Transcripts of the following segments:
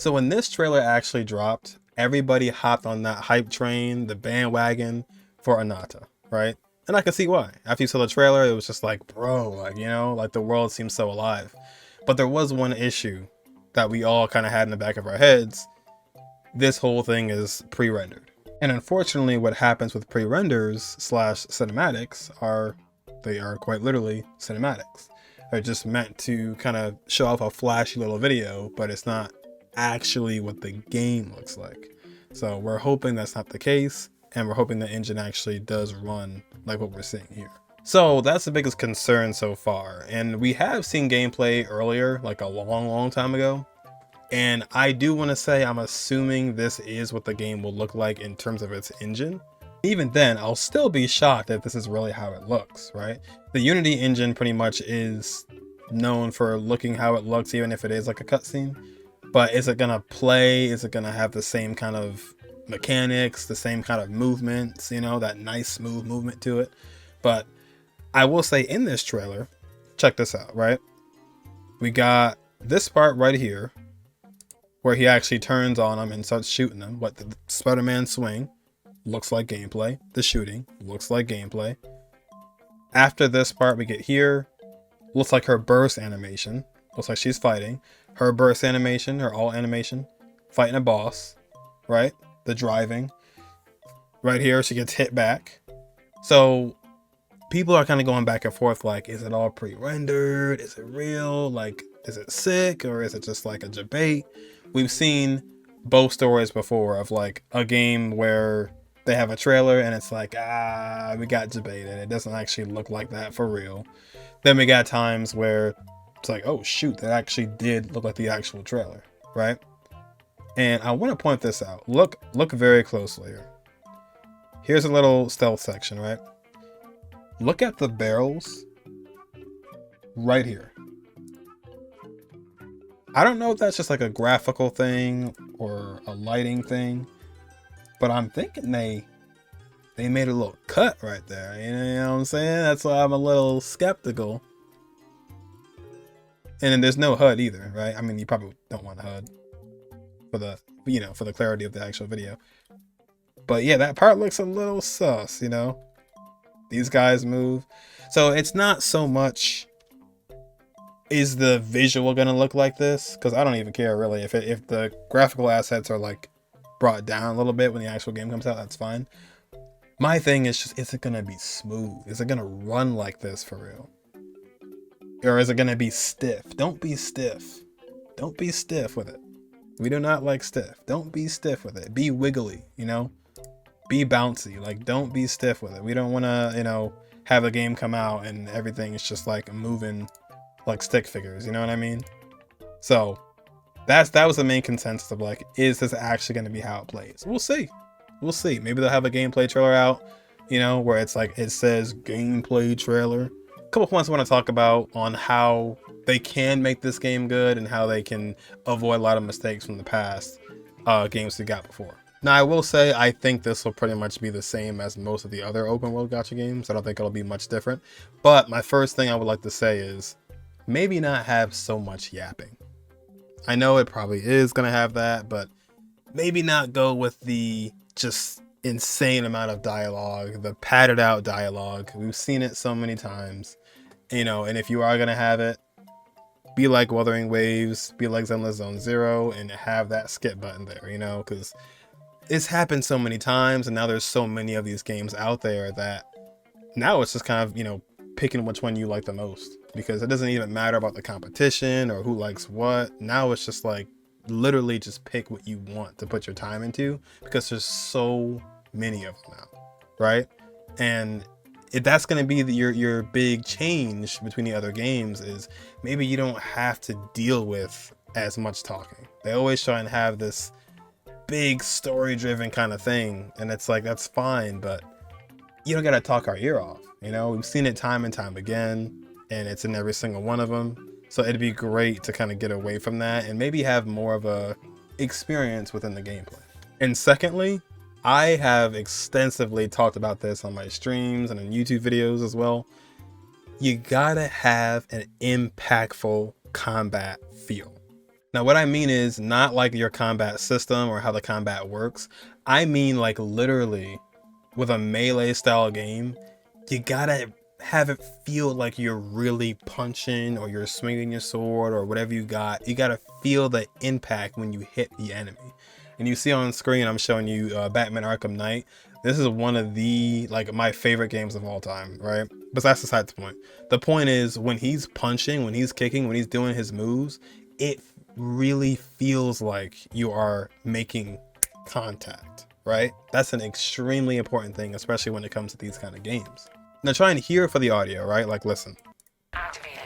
So when this trailer actually dropped, everybody hopped on that hype train, the bandwagon for Ananta, right? And I can see why. After you saw the trailer, it was just like, bro, like, you know, like the world seems so alive. But there was one issue that we all kind of had in the back of our heads. This whole thing is pre-rendered. And unfortunately, what happens with pre-renders slash cinematics are, they are quite literally cinematics. They're just meant to kind of show off a flashy little video, but it's not actually what the game looks like. So we're hoping that's not the case, and we're hoping the engine actually does run like what we're seeing here. So that's the biggest concern so far. And we have seen gameplay earlier, like a long time ago. And I do want to say, I'm assuming this is what the game will look like in terms of its engine. Even then, I'll still be shocked if this is really how it looks, right? The Unity engine pretty much is known for looking how it looks, even if it is like a cutscene. But is it gonna play? Is it gonna have the same kind of mechanics, the same kind of movements, you know, that nice smooth movement to it? But I will say in this trailer, check this out, right? We got this part right here, where he actually turns on them and starts shooting them. What the Spider-Man swing looks like gameplay. The shooting looks like gameplay. After this part, we get here. Looks like her burst animation. Looks like she's fighting. Her burst animation, her alt animation. Fighting a boss, right? The driving. Right here, she gets hit back. So people are kind of going back and forth like, is it all pre-rendered? Is it real? Like, is it sick? Or is it just like a debate? We've seen both stories before of like a game where they have a trailer and it's like, we got debated. It doesn't actually look like that for real. Then we got times where it's like, oh shoot, that actually did look like the actual trailer, right? And I want to point this out. Look very closely here. Here's a little stealth section, right? Look at the barrels right here. I don't know if that's just like a graphical thing or a lighting thing, but I'm thinking they made a little cut right there. You know what I'm saying? That's why I'm a little skeptical. And then there's no HUD either, right? I mean, you probably don't want HUD for the, you know, for the clarity of the actual video. But yeah, that part looks a little sus, you know? These guys move. So it's not so much, is the visual gonna look like this? Because I don't even care really. If the graphical assets are like brought down a little bit when the actual game comes out, that's fine. My thing is just, is it gonna be smooth? Is it gonna run like this for real? Or is it gonna be stiff? Don't be stiff. Don't be stiff with it. We do not like stiff. Don't be stiff with it. Be wiggly, you know? Be bouncy. Like, don't be stiff with it. We don't wanna, you know, have a game come out and everything is just like moving like stick figures, you know what I mean? So that was the main consensus of like, is this actually going to be how it plays? We'll see. Maybe they'll have a gameplay trailer out, you know, where it's like, it says gameplay trailer. A couple points I want to talk about on how they can make this game good and how they can avoid a lot of mistakes from the past games we got before. Now, I will say, I think this will pretty much be the same as most of the other open world gacha games. I don't think it'll be much different. But my first thing I would like to say is, maybe not have so much yapping. I know it probably is going to have that, but maybe not go with the just insane amount of dialogue, the padded out dialogue. We've seen it so many times, you know, and if you are going to have it, be like Wuthering Waves, be like Zenless Zone Zero, and have that skip button there, you know, because it's happened so many times, and now there's so many of these games out there that now it's just kind of, you know, picking which one you like the most, because it doesn't even matter about the competition or who likes what. Now it's just like literally just pick what you want to put your time into, because there's so many of them now, right? And if that's going to be your big change between the other games, is maybe you don't have to deal with as much talking. They always try and have this big story driven kind of thing, and it's like, that's fine, but you don't got to talk our ear off. You know, we've seen it time and time again, and it's in every single one of them. So it'd be great to kind of get away from that and maybe have more of a experience within the gameplay. And secondly, I have extensively talked about this on my streams and in YouTube videos as well. You gotta have an impactful combat feel. Now, what I mean is not like your combat system or how the combat works. I mean like literally with a melee style game, you gotta have it feel like you're really punching or you're swinging your sword or whatever you got. You gotta feel the impact when you hit the enemy. And you see on screen, I'm showing you Batman Arkham Knight. This is one of the, like, my favorite games of all time, right? But that's beside the point. The point is when he's punching, when he's kicking, when he's doing his moves, it really feels like you are making contact, right? That's an extremely important thing, especially when it comes to these kind of games. Now try and hear for the audio, right? Like, listen. Activated.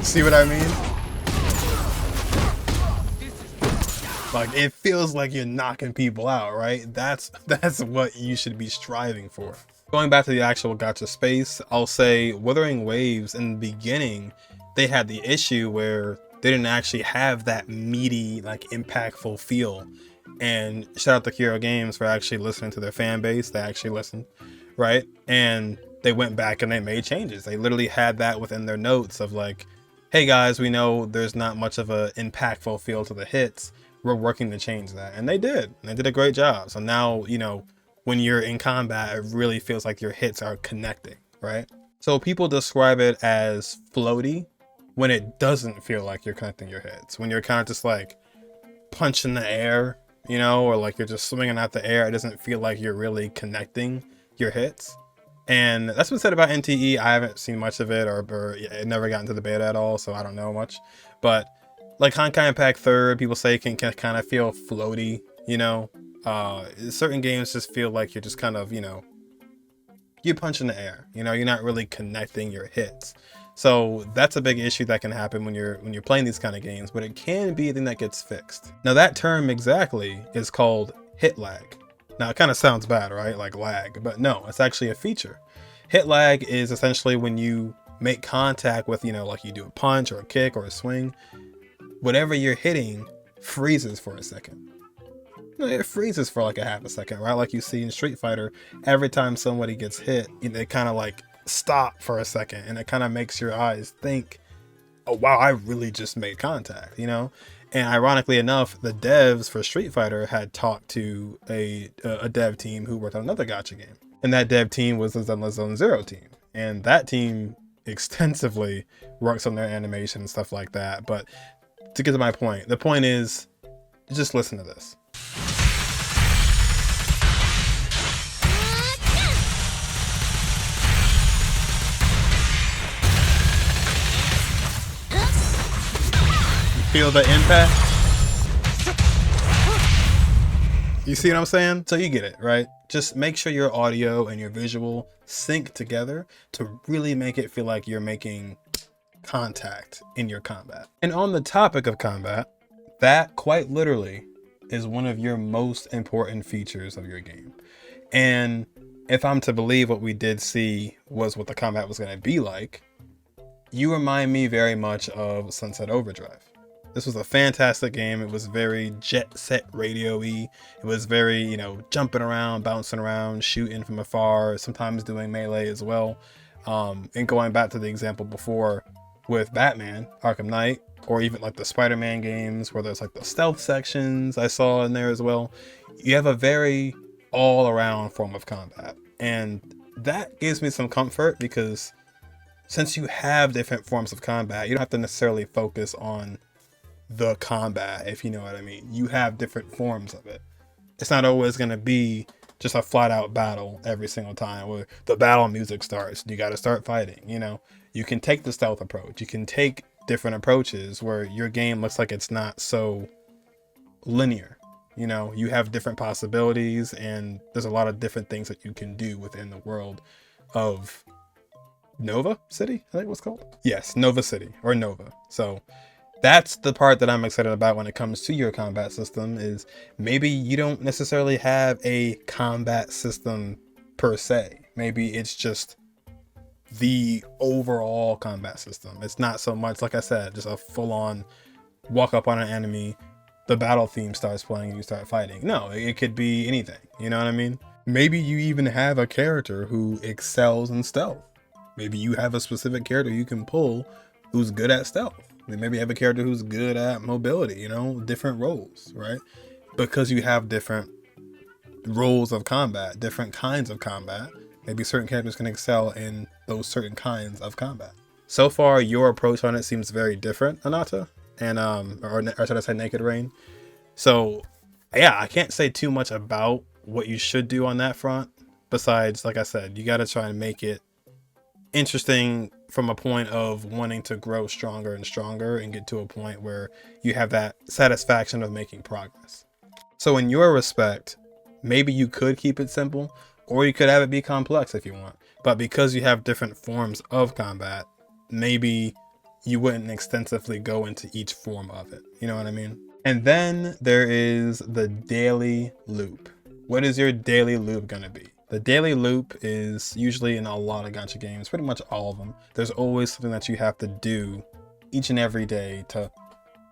See what I mean? Like, it feels like you're knocking people out, right? That's what you should be striving for. Going back to the actual gacha space, I'll say Wuthering Waves in the beginning, they had the issue where they didn't actually have that meaty, like, impactful feel. And shout out to Kiro Games for actually listening to their fan base. They actually listened, right? And they went back and they made changes. They literally had that within their notes of like, hey guys, we know there's not much of an impactful feel to the hits. We're working to change that. And they did. They did a great job. So now, you know, when you're in combat, it really feels like your hits are connecting, right? So people describe it as floaty when it doesn't feel like you're connecting your hits. When you're kind of just like punching the air, you know, or like you're just swinging out the air. It doesn't feel like you're really connecting your hits. And that's been said about NTE. I haven't seen much of it, or it never got into the beta at all, so I don't know much. But like Honkai Impact 3rd, people say can kind of feel floaty, you know. Certain games just feel like you're just kind of, you know, you're punching the air, you know, you're not really connecting your hits. So that's a big issue that can happen when you're playing these kind of games, but it can be a thing that gets fixed. Now that term exactly is called hit lag. Now it kind of sounds bad, right? Like lag, but no, it's actually a feature. Hit lag is essentially when you make contact with, you know, like you do a punch or a kick or a swing, whatever you're hitting freezes for a second. It freezes for like a half a second, right? Like you see in Street Fighter, every time somebody gets hit, they kind of like stop for a second, and it kind of makes your eyes think, oh wow, I really just made contact, you know? And ironically enough, the devs for Street Fighter had talked to a dev team who worked on another gacha game. And that dev team was the Zone Zero team. And that team extensively works on their animation and stuff like that. But to get to my point, the point is, just listen to this. Feel the impact? You see what I'm saying? So you get it, right? Just make sure your audio and your visual sync together to really make it feel like you're making contact in your combat. And on the topic of combat, that quite literally is one of your most important features of your game. And if I'm to believe what we did see was what the combat was going to be like, you remind me very much of Sunset Overdrive. This was a fantastic game. It was very Jet Set Radio-y. It was very, you know, jumping around, bouncing around, shooting from afar, sometimes doing melee as well. And going back to the example before with Batman, Arkham Knight, or even like the Spider-Man games where there's like the stealth sections I saw in there as well. You have a very all-around form of combat. And that gives me some comfort because since you have different forms of combat, you don't have to necessarily focus on the combat, if you know what I mean. You have different forms of it. It's not always going to be just a flat out battle every single time where the battle music starts. You got to start fighting, you know. You can take the stealth approach. You can take different approaches where your game looks like it's not so linear. You know, you have different possibilities and there's a lot of different things that you can do within the world of Nova City, I think it was called. Yes, Nova City or Nova. So that's the part that I'm excited about when it comes to your combat system, is maybe you don't necessarily have a combat system per se. Maybe it's just the overall combat system. It's not so much, like I said, just a full-on walk up on an enemy, the battle theme starts playing and you start fighting. No, it could be anything. You know what I mean? Maybe you even have a character who excels in stealth. Maybe you have a specific character you can pull who's good at stealth. Maybe you have a character who's good at mobility, you know, different roles, right? Because you have different roles of combat, different kinds of combat. Maybe certain characters can excel in those certain kinds of combat. So far, your approach on it seems very different, Ananta, and or should I say Naked Rain. So yeah, I can't say too much about what you should do on that front. Besides, like I said, you got to try and make it interesting from a point of wanting to grow stronger and stronger and get to a point where you have that satisfaction of making progress. So in your respect, maybe you could keep it simple, or you could have it be complex if you want. But because you have different forms of combat, maybe you wouldn't extensively go into each form of it. You know what I mean? And then there is the daily loop. What is your daily loop gonna be? The daily loop is usually in a lot of gacha games, pretty much all of them. There's always something that you have to do each and every day to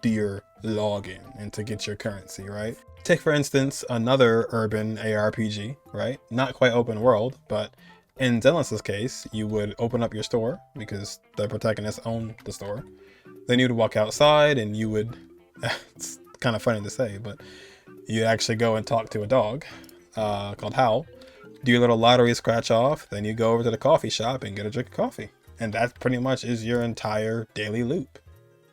do your login and to get your currency, right? Take for instance another urban ARPG, right? Not quite open world, but in ZZZ's case, you would open up your store because the protagonist owned the store. Then you would walk outside and you would, it's kind of funny to say, but you actually go and talk to a dog called Howl, do your little lottery scratch off, then you go over to the coffee shop and get a drink of coffee. And that pretty much is your entire daily loop,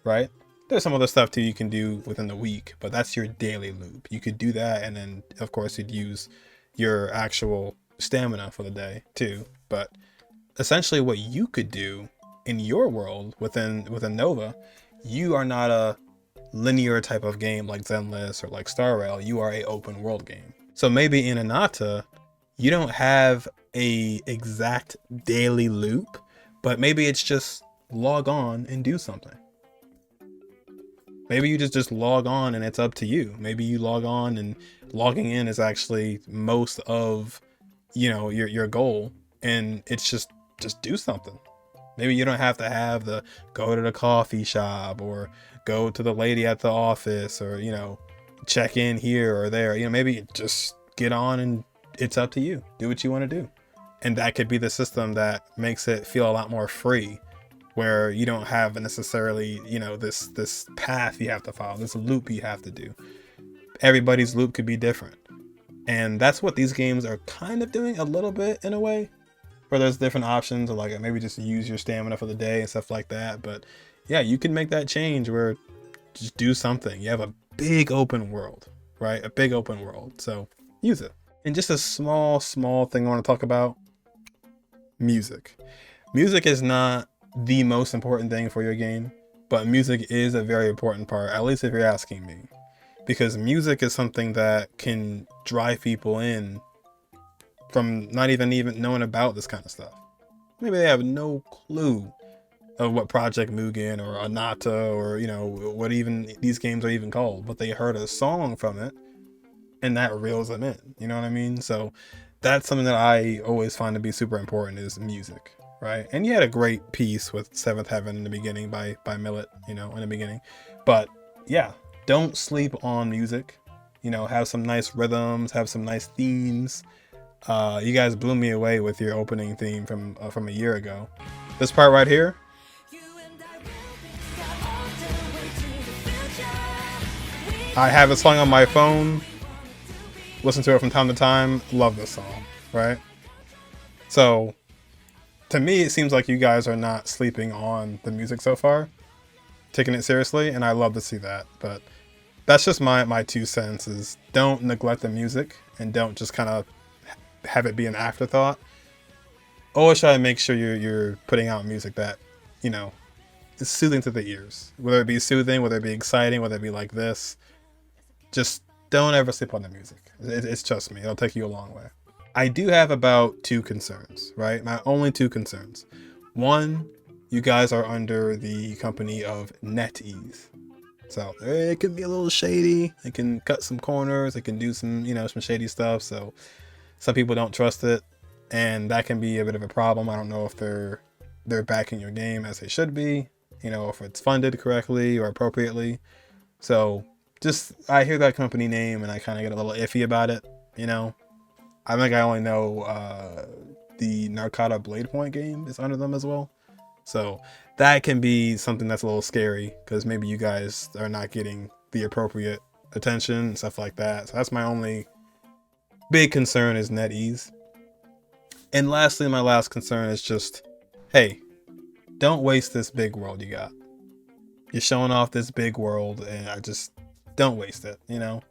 right? There's some other stuff too you can do within the week, but that's your daily loop. You could do that, and then of course you'd use your actual stamina for the day too. But essentially what you could do in your world within Nova, you are not a linear type of game like Zenless or like Star Rail. You are a open world game. So maybe in Ananta, you don't have a exact daily loop, but maybe it's just log on and do something. Maybe you just log on and it's up to you. Maybe you log on and logging in is actually most of, you know, your goal, and it's just do something. Maybe you don't have to have the go to the coffee shop or go to the lady at the office or, you know, check in here or there. You know, maybe just get on and it's up to you. Do what you want to do. And that could be the system that makes it feel a lot more free, where you don't have necessarily, you know, this path you have to follow, this loop you have to do. Everybody's loop could be different. And that's what these games are kind of doing a little bit in a way, where there's different options, or like maybe just use your stamina for the day and stuff like that. But yeah, you can make that change where just do something. You have a big open world, right? A big open world. So use it. And just a small thing I want to talk about, music. Music is not the most important thing for your game, but music is a very important part, at least if you're asking me. Because music is something that can drive people in from not even knowing about this kind of stuff. Maybe they have no clue of what Project Mugen or Ananta or, you know, what even these games are even called, but they heard a song from it and that reels them in, you know what I mean? So that's something that I always find to be super important, is music, right? And you had a great piece with Seventh Heaven in the beginning by Millet, you know, in the beginning. But yeah, don't sleep on music. You know, have some nice rhythms, have some nice themes. You guys blew me away with your opening theme from a year ago. This part right here. I have this song on my phone. Listen to it from time to time. Love this song, right? So to me, it seems like you guys are not sleeping on the music so far, taking it seriously, and I love to see that. But that's just my 2 cents, is don't neglect the music and don't just kind of have it be an afterthought. Always try to make sure you're putting out music that, you know, is soothing to the ears. Whether it be soothing, whether it be exciting, whether it be like this. Just don't ever sleep on the music. It's trust me, it'll take you a long way. I do have about 2 concerns, right? My only 2 concerns. One, you guys are under the company of Netease. So it can be a little shady. It can cut some corners. It can do some, you know, some shady stuff. So some people don't trust it, and that can be a bit of a problem. I don't know if they're backing your game as they should be, you know, if it's funded correctly or appropriately. So just, I hear that company name and I kind of get a little iffy about it, you know. I think I only know the Narcata Blade Point game is under them as well. So that can be something that's a little scary because maybe you guys are not getting the appropriate attention and stuff like that. So that's my only big concern is Netease. And lastly, my last concern is just, hey, don't waste this big world you got. You're showing off this big world and I just don't waste it, you know?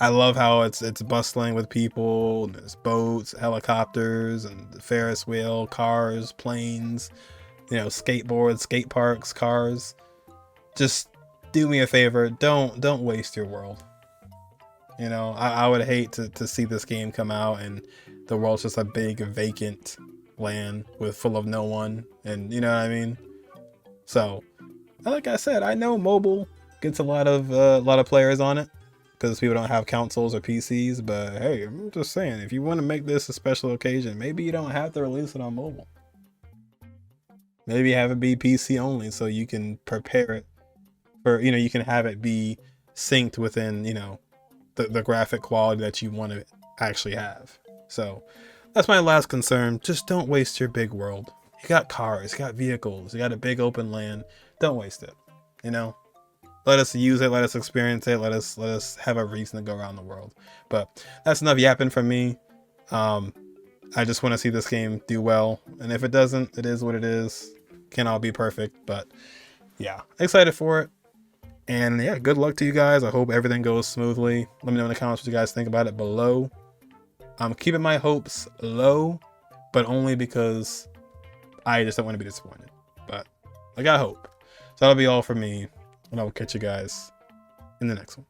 I love how it's bustling with people, and there's boats, helicopters, and the Ferris wheel, cars, planes, you know, skateboards, skate parks, cars. Just do me a favor, don't waste your world. You know, I would hate to see this game come out and the world's just a big vacant land with full of no one, and you know what I mean? So, like I said, I know mobile gets a lot of players on it because people don't have consoles or PCs, but hey, I'm just saying, if you want to make this a special occasion, maybe you don't have to release it on mobile. Maybe have it be PC only so you can prepare it for, you know, you can have it be synced within, you know, the graphic quality that you want to actually have. So that's my last concern. Just don't waste your big world. You got cars, you got vehicles, you got a big open land. Don't waste it, you know? Let us use it, let us experience it, let us have a reason to go around the world. But that's enough yapping from me. I just want to see this game do well, and if it doesn't, it is what it is. Can't all be perfect, but yeah, excited for it. And yeah, good luck to you guys. I hope everything goes smoothly. Let me know in the comments what you guys think about it below. I'm keeping my hopes low, but only because I just don't want to be disappointed. But I got hope. So that'll be all for me. And I will catch you guys in the next one.